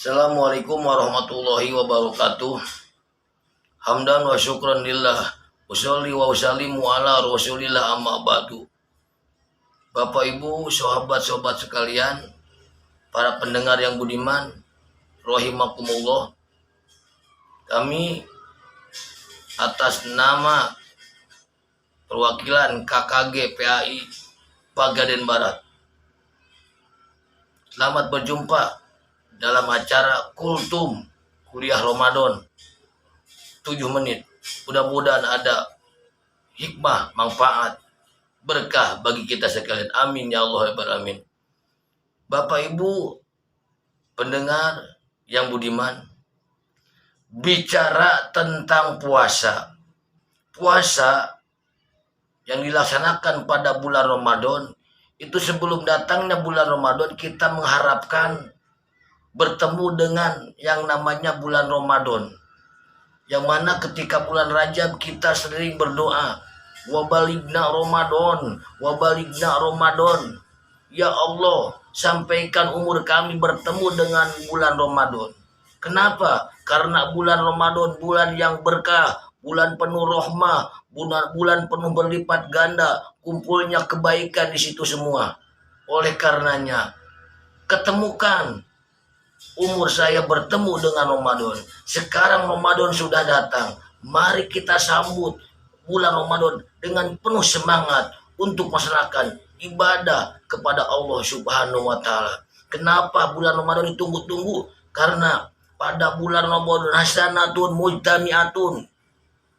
Assalamualaikum warahmatullahi wabarakatuh. Hamdan wa syukran lillah. Usolli wa usallimu ala rasulillah amma ba'du. Bapak Ibu, sahabat-sahabat sekalian, para pendengar yang budiman, rahimakumullah. Kami atas nama perwakilan KKG PAI Pegadaian Barat, selamat berjumpa dalam acara Kultum Kuliah Ramadan 7 menit. Mudah-mudahan ada hikmah, manfaat, berkah bagi kita sekalian. Amin ya Allah ya Rabbal alamin. Bapak Ibu pendengar yang budiman, bicara tentang puasa. Puasa yang dilaksanakan pada bulan Ramadan itu, sebelum datangnya bulan Ramadan kita mengharapkan bertemu dengan yang namanya bulan Ramadan, yang mana ketika bulan Rajab kita sering berdoa, wabaligna Ramadan, wabaligna Ramadan. Ya Allah, sampaikan umur kami bertemu dengan bulan Ramadan. Kenapa? Karena bulan Ramadan bulan yang berkah, bulan penuh rahmah, bulan penuh berlipat ganda, kumpulnya kebaikan di situ semua. Oleh karenanya, ketemukan umur saya bertemu dengan Ramadan. Sekarang Ramadan sudah datang. Mari kita sambut bulan Ramadan dengan penuh semangat untuk melaksanakan ibadah kepada Allah Subhanahu wa Ta'ala. Kenapa bulan Ramadan ditunggu-tunggu? Karena pada bulan Ramadan hasanatun mujtami'atun.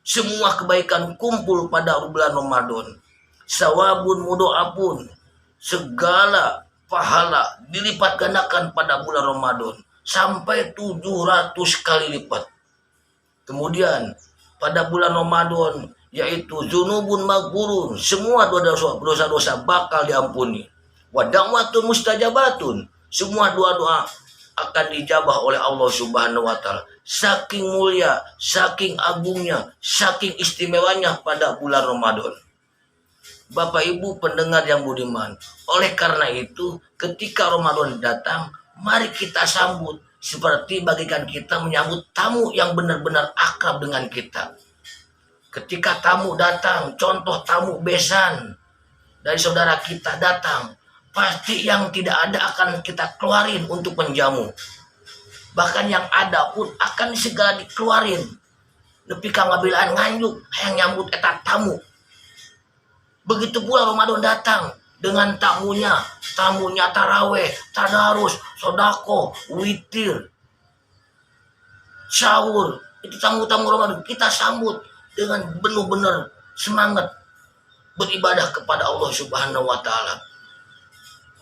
Semua kebaikan kumpul pada bulan Ramadan. Sawabun mudo'apun. Segala pahala dilipat gandakan pada bulan Ramadan sampai 700 kali lipat. Kemudian pada bulan Ramadan, yaitu zunubun maghfurun, semua dosa-dosa bakal diampuni. Wa da'watun mustajabatun, semua doa-doa akan dijabah oleh Allah Subhanahu wa Ta'ala. Saking mulia, saking agungnya, saking istimewanya pada bulan Ramadan. Bapak Ibu pendengar yang budiman, oleh karena itu ketika Ramadan datang, mari kita sambut seperti bagikan kita menyambut tamu yang benar-benar akrab dengan kita. Ketika tamu datang, contoh tamu besan dari saudara kita datang, pasti yang tidak ada akan kita keluarin untuk menjamu. Bahkan yang ada pun akan segera dikeluarin. Nepi kang ngabilaan nganjuk hayang nyambut eta tamu. Begitu pula Ramadan datang dengan tamunya taraweh, tadarus, sodako, witir, sahur. Itu tamu-tamu Ramadan kita sambut dengan benar-benar semangat beribadah kepada Allah Subhanahu wa Ta'ala.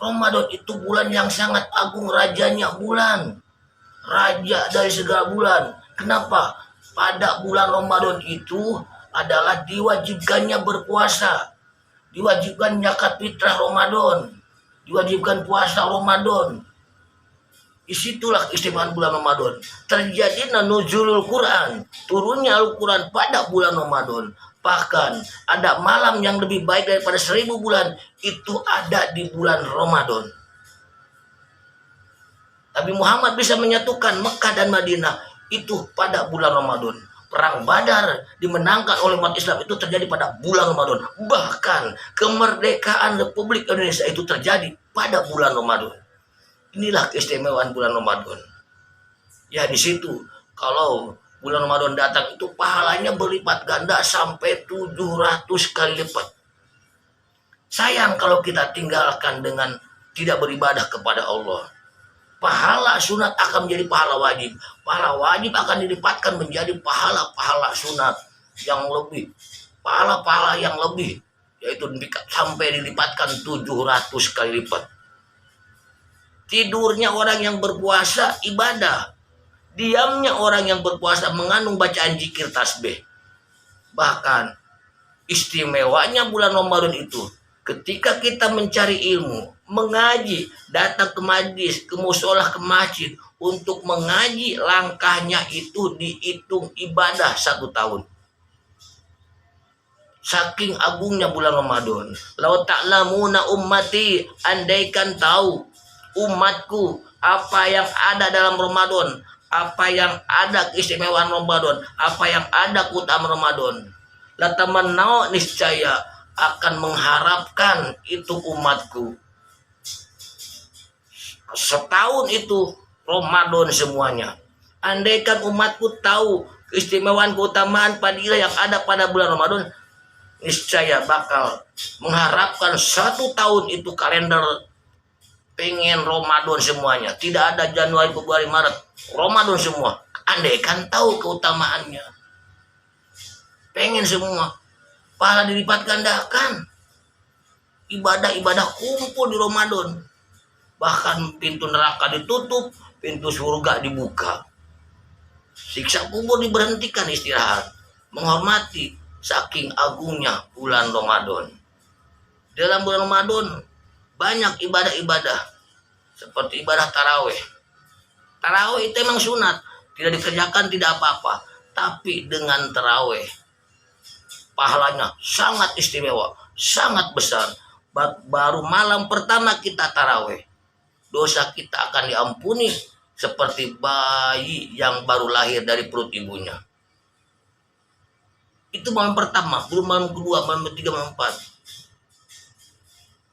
Ramadan itu bulan yang sangat agung, rajanya bulan, raja dari segala bulan. Kenapa? Pada bulan Ramadan itu adalah diwajibkannya berpuasa, diwajibkan zakat fitrah Ramadan, diwajibkan puasa Ramadan. Disitulah keistimewaan bulan Ramadan. Terjadi nuzulul Quran, turunnya Al-Quran pada bulan Ramadan. Bahkan ada malam yang lebih baik daripada 1000 bulan, itu ada di bulan Ramadan. Nabi Muhammad bisa menyatukan Mekah dan Madinah itu pada bulan Ramadan. Perang Badar dimenangkan oleh umat Islam itu terjadi pada bulan Ramadan. Bahkan kemerdekaan Republik Indonesia itu terjadi pada bulan Ramadan. Inilah keistimewaan bulan Ramadan. Ya, di situ kalau bulan Ramadan datang itu pahalanya berlipat ganda sampai 700 kali lipat. Sayang kalau kita tinggalkan dengan tidak beribadah kepada Allah. Pahala sunat akan menjadi pahala wajib. Pahala wajib akan dilipatkan menjadi pahala-pahala sunat yang lebih. Pahala-pahala yang lebih. Yaitu sampai dilipatkan 700 kali lipat. Tidurnya orang yang berpuasa ibadah. Diamnya orang yang berpuasa mengandung bacaan zikir tasbih. Bahkan istimewanya bulan Ramadan itu, ketika kita mencari ilmu, mengaji, datang ke majlis, ke musola, ke masjid untuk mengaji, langkahnya itu dihitung ibadah 1 tahun. Saking agungnya bulan Ramadan. Lau ta'lamuna ummati, andaikan tahu umatku apa yang ada dalam Ramadan, apa yang ada keistimewaan Ramadan, apa yang ada keutamaan Ramadan. Lataman nao niscaya akan mengharapkan itu umatku. Setahun itu Ramadan semuanya. Andaikan umatku tahu keistimewaan keutamaan fadilah yang ada pada bulan Ramadan, niscaya bakal mengharapkan 1 tahun itu kalender pengen Ramadan semuanya. Tidak ada Januari, Februari, Maret, Ramadan semua. Andaikan tahu keutamaannya, pengen semua. Pahala dilipat gandakan. Ibadah-ibadah kumpul di Ramadan. Bahkan pintu neraka ditutup, pintu surga dibuka. Siksa kubur diberhentikan, istirahat. Menghormati saking agungnya bulan Ramadan. Dalam bulan Ramadan banyak ibadah-ibadah seperti ibadah taraweh. Taraweh itu memang sunat, tidak dikerjakan tidak apa-apa. Tapi dengan taraweh pahalanya sangat istimewa, sangat besar. Baru malam pertama kita taraweh, dosa kita akan diampuni seperti bayi yang baru lahir dari perut ibunya. Itu malam pertama, belum malam kedua, malam ketiga, malam keempat.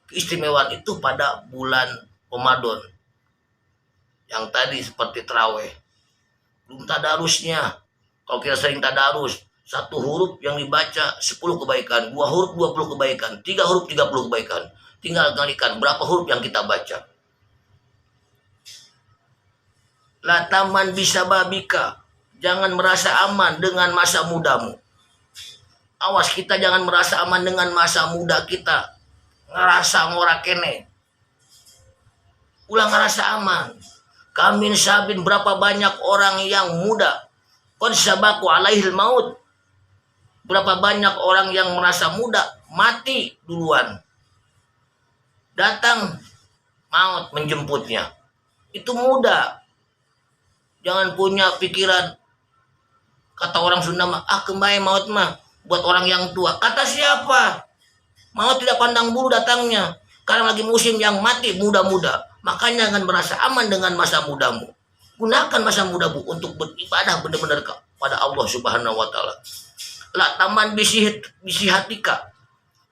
Keistimewaan itu pada bulan Ramadan. Yang tadi seperti taraweh. Belum tadarusnya. Kalau kita sering tadarus, 1 huruf yang dibaca 10 kebaikan, 2 huruf 20 kebaikan, 3 huruf 30 kebaikan. Tinggal kalikan berapa huruf yang kita baca. Lataman bisa babika. Jangan merasa aman dengan masa mudamu. Awas, kita jangan merasa aman dengan masa muda kita. Ngerasa ngora kene. Ulang ngerasa aman. Kamin sabin, berapa banyak orang yang muda. Qad sabaku alaihil maut. Berapa banyak orang yang merasa muda, mati duluan. Datang maut menjemputnya. Itu muda. Jangan punya pikiran, kata orang Sunda mah, kembali maut mah buat orang yang tua. Kata siapa? Maut tidak pandang bulu datangnya. Karena lagi musim yang mati muda-muda. Makanya jangan merasa aman dengan masa mudamu. Gunakan masa mudamu untuk beribadah benar-benar kepada Allah Subhanahu wa taala. La taman bisi hatika.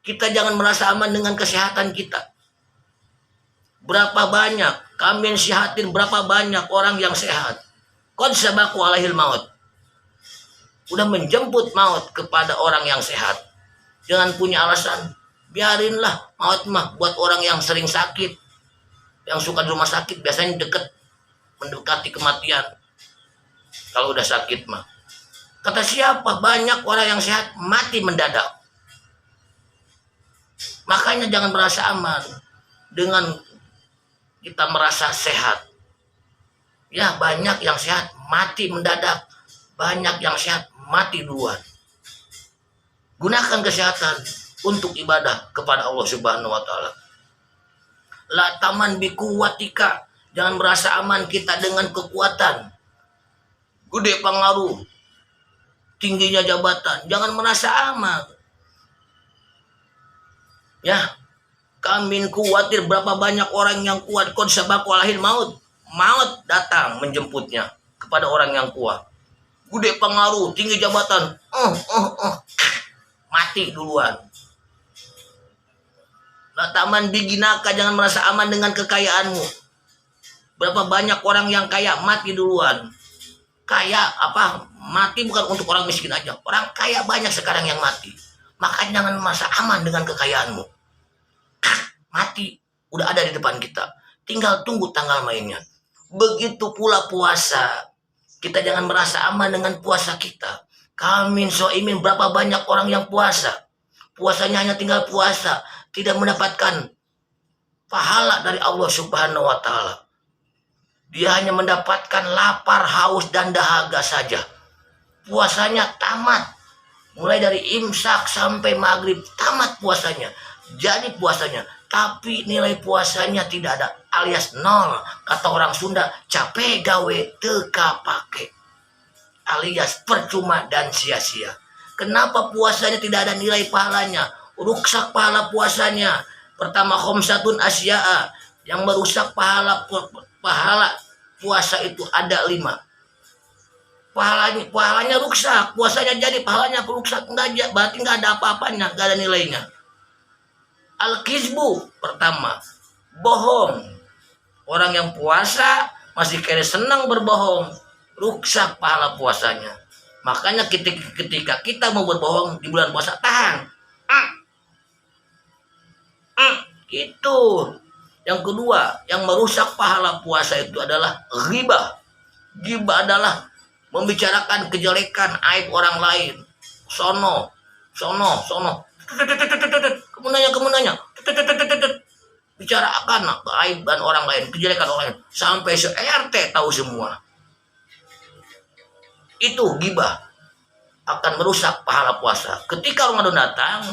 Kita jangan merasa aman dengan kesehatan kita. Berapa banyak kami sihatin, berapa banyak orang yang sehat. Qad sabaku alaihil maut. Udah menjemput maut kepada orang yang sehat. Jangan punya alasan. Biarinlah maut mah buat orang yang sering sakit. Yang suka di rumah sakit biasanya mendekati kematian. Kalau udah sakit mah. Kata siapa? Banyak orang yang sehat mati mendadak. Makanya jangan merasa aman dengan kita merasa sehat. Ya, banyak yang sehat mati mendadak. Banyak yang sehat mati duluan. Gunakan kesehatan untuk ibadah kepada Allah Subhanahu wa taala. La taman bikuwatika. Jangan merasa aman kita dengan kekuatan. Gede pengaruh. Tingginya jabatan. Jangan merasa aman. Ya. Kami khawatir berapa banyak orang yang kuat. Qad sabaku alaihil maut. Maut datang menjemputnya kepada orang yang kuat. Gede pengaruh, tinggi jabatan. Mati duluan. Lataman biginaka, jangan merasa aman dengan kekayaanmu. Berapa banyak orang yang kaya mati duluan. Kaya apa? Mati bukan untuk orang miskin aja. Orang kaya banyak sekarang yang mati. Makanya jangan merasa aman dengan kekayaanmu. Mati udah ada di depan kita. Tinggal tunggu tanggal mainnya. Begitu pula puasa. Kita jangan merasa aman dengan puasa kita. Kamin soimin, berapa banyak orang yang puasa. Puasanya hanya tinggal puasa. Tidak mendapatkan pahala dari Allah Subhanahu wa taala. Dia hanya mendapatkan lapar, haus, dan dahaga saja. Puasanya tamat. Mulai dari imsak sampai maghrib, tamat puasanya. Jadi puasanya. Tapi nilai puasanya tidak ada, alias nol. Kata orang Sunda, capek gawe teka pake, alias percuma dan sia-sia. Kenapa puasanya tidak ada nilai pahalanya? Rusak pahala puasanya. Pertama, khomsatun asya'a, yang merusak pahala pahala puasa itu ada 5. Pahalanya rusak, puasanya jadi pahalanya rusak, berarti nggak ada apa-apanya, nggak ada nilainya. Al-kizbu pertama, bohong. Orang yang puasa masih kira senang berbohong, rusak pahala puasanya. Makanya ketika kita mau berbohong di bulan puasa, tahan. Gitu. Yang kedua, yang merusak pahala puasa itu adalah ghibah. Ghibah adalah membicarakan kejelekan aib orang lain. Sono. Kamu nanya. Bicarakan keaiban orang lain, kejelekan orang lain, sampai se-RT tahu semua. Itu ghibah, akan merusak pahala puasa. Ketika Ramadan datang,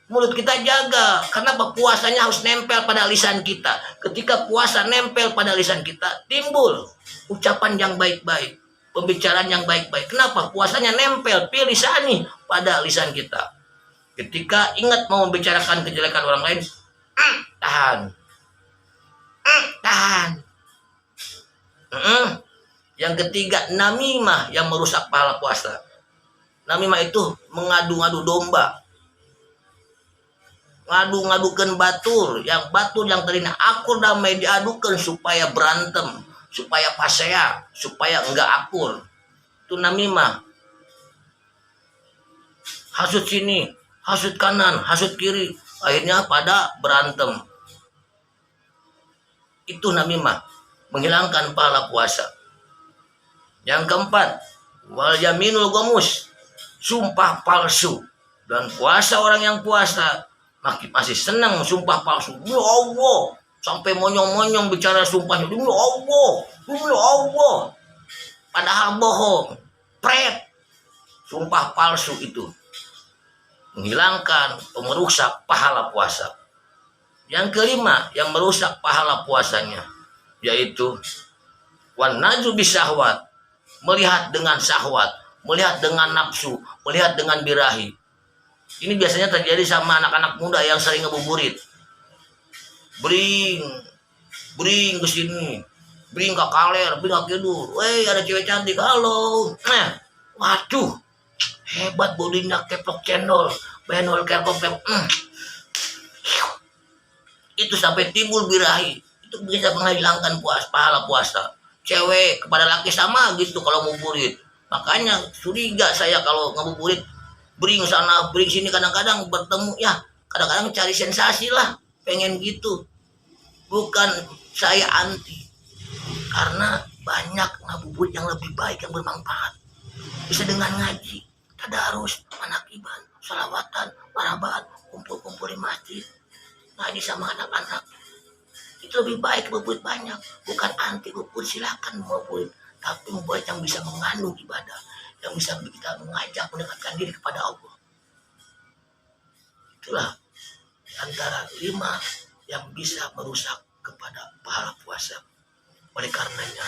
mulut kita jaga. Kenapa? Puasanya harus nempel pada lisan kita. Ketika puasa nempel pada lisan kita, timbul ucapan yang baik-baik, pembicaraan yang baik-baik. Kenapa? Puasanya nempel pilisani pada lisan kita. Ketika ingat mau membicarakan kejelekan orang lain, tahan. Yang ketiga, namimah yang merusak pahala puasa. Namimah itu mengadu-ngadu domba, ngadu-ngadukan batur yang tadinya akur damai diadukan supaya berantem, supaya pasea, supaya enggak akur. Itu namimah. Hasut sini, hasut kanan, hasut kiri, akhirnya pada berantem. Itu namimah, menghilangkan pahala puasa. Yang keempat, wal yaminul gomus, sumpah palsu. Dan puasa, orang yang puasa masih senang sumpah palsu. Ya Allah, sampai monyong-monyong bicara sumpahnya. Ya Allah. Padahal bohong, pret. Sumpah palsu itu menghilangkan, merusak pahala puasa. Yang kelima, yang merusak pahala puasanya, yaitu wan najru bisyahwat, melihat dengan syahwat, melihat dengan nafsu, melihat dengan birahi. Ini biasanya terjadi sama anak-anak muda yang sering ngebuburit. Bring ke sini, bring ke kaler, bring ke kidur. Weh, ada cewek cantik, halo. Waduh, hebat bodinya, keplok cendol, benol kerkop. Itu sampai timbul birahi. Itu bisa menghilangkan pahala puasa. Cewek kepada laki sama gitu kalau ngabuburit. Makanya curiga saya kalau ngabuburit, bring sana, bring sini, kadang-kadang bertemu ya, kadang-kadang cari sensasi lah, pengen gitu. Bukan saya anti, karena banyak ngabuburit yang lebih baik, yang bermanfaat. Bisa dengan ngaji, tadarus, manakiban, salawatan, marabahan, kumpul-kumpul di masjid, ngaji sama anak-anak. Itu lebih baik ngabuburit banyak. Bukan anti ngabuburit, silakan ngabuburit, tapi ngabuburit yang bisa mengandung ibadah, yang bisa kita mengajak mendekatkan diri kepada Allah. Itulah antara 5 yang bisa merusak kepada pahala puasa. Oleh karenanya,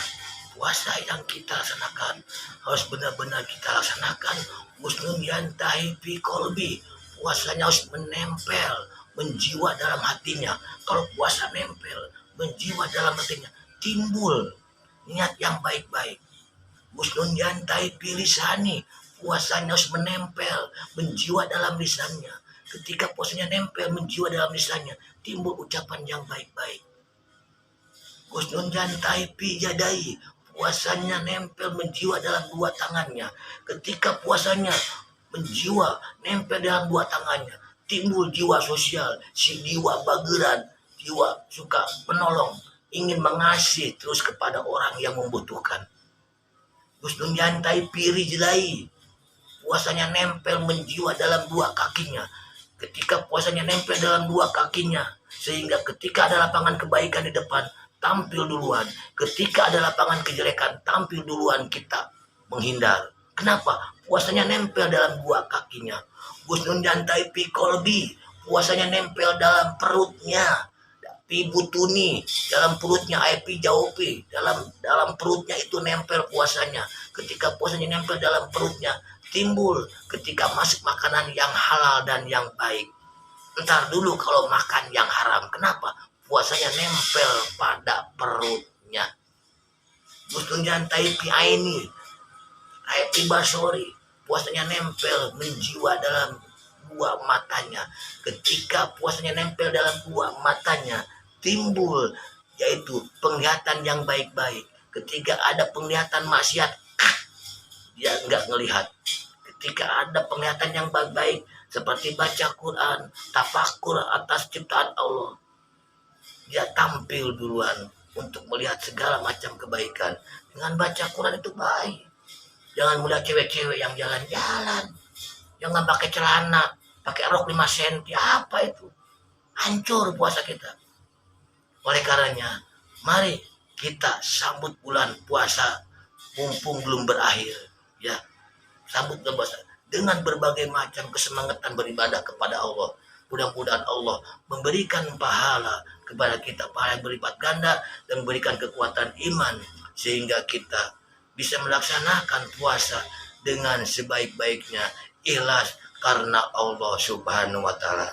puasa yang kita laksanakan harus benar-benar kita laksanakan musnun yantahi fi qalbi. Puasanya harus menempel, menjiwa dalam hatinya. Kalau puasa nempel, menjiwa dalam hatinya, timbul niat yang baik-baik. Musnun yantai pilisani, puasanya harus menempel, menjiwa dalam lisannya. Ketika puasanya nempel, menjiwa dalam lisannya, timbul ucapan yang baik-baik. Musnun yantai pijadai, puasanya nempel, menjiwa dalam 2 tangannya. Ketika puasanya menjiwa, nempel dalam 2 tangannya, timbul jiwa sosial, si jiwa bageran, jiwa suka menolong, ingin mengasihi terus kepada orang yang membutuhkan. Musnun yantai piri jelai, puasanya nempel, menjiwa dalam 2 kakinya. Ketika puasanya nempel dalam 2 kakinya, sehingga ketika ada lapangan kebaikan di depan, tampil duluan. Ketika ada lapangan kejelekan, tampil duluan kita menghindar. Kenapa? Puasanya nempel dalam 2 kakinya. Musnun yantai pi kolbi, puasanya nempel dalam perutnya. Pi butuni, dalam perutnya, pi jaupi, dalam perutnya itu nempel puasanya. Ketika puasanya nempel dalam perutnya, timbul ketika masuk makanan yang halal dan yang baik. Entar dulu kalau makan yang haram. Kenapa? puasanya nempel pada perutnya. Gustun jantai pi aini, aiti basori, puasanya nempel menjiwa dalam dua matanya. Ketika puasanya nempel dalam dua matanya, timbul yaitu penglihatan yang baik-baik. Ketika ada penglihatan maksiat, dia enggak ngelihat. Ketika ada penglihatan yang baik-baik seperti baca Quran, tafakur atas ciptaan Allah, dia tampil duluan untuk melihat segala macam kebaikan. Dengan baca Quran itu baik. Jangan melihat cewek-cewek yang jalan-jalan, jangan pakai celana, pakai rok 5 cm, apa itu? Hancur puasa kita. Oleh karenanya, mari kita sambut bulan puasa mumpung belum berakhir, ya. Sambut bulan puasa dengan berbagai macam kesemangatan beribadah kepada Allah. Mudah-mudahan Allah memberikan pahala kepada kita, pahala yang berlipat ganda, dan memberikan kekuatan iman sehingga kita bisa melaksanakan puasa dengan sebaik-baiknya, ikhlas karena Allah Subhanahu wa taala.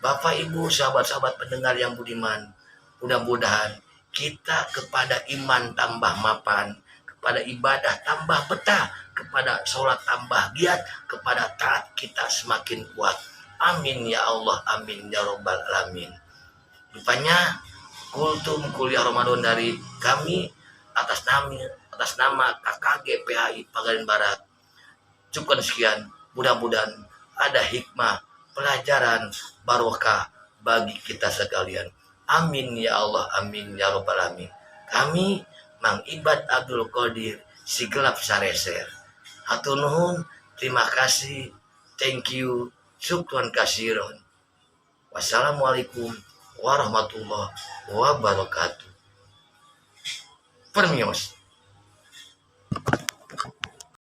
Bapak Ibu, sahabat-sahabat pendengar yang budiman, mudah-mudahan kita kepada iman tambah mapan, kepada ibadah tambah betah, kepada sholat tambah giat, kepada taat kita semakin kuat. Amin ya Allah, amin ya robbal alamin. Rupanya kultum kuliah Ramadan dari kami atas nama KKG PHI Pagaden Barat. Cukup sekian, mudah-mudahan ada hikmah, pelajaran, barokah bagi kita sekalian. Amin ya Allah, amin ya robbal alamin. Kami Mang Ibad Abdul Qadir Sigelap Sareser. Hatur nuhun, terima kasih, thank you, syukron kasiron. Wassalamualaikum warahmatullahi wabarakatuh. Permios.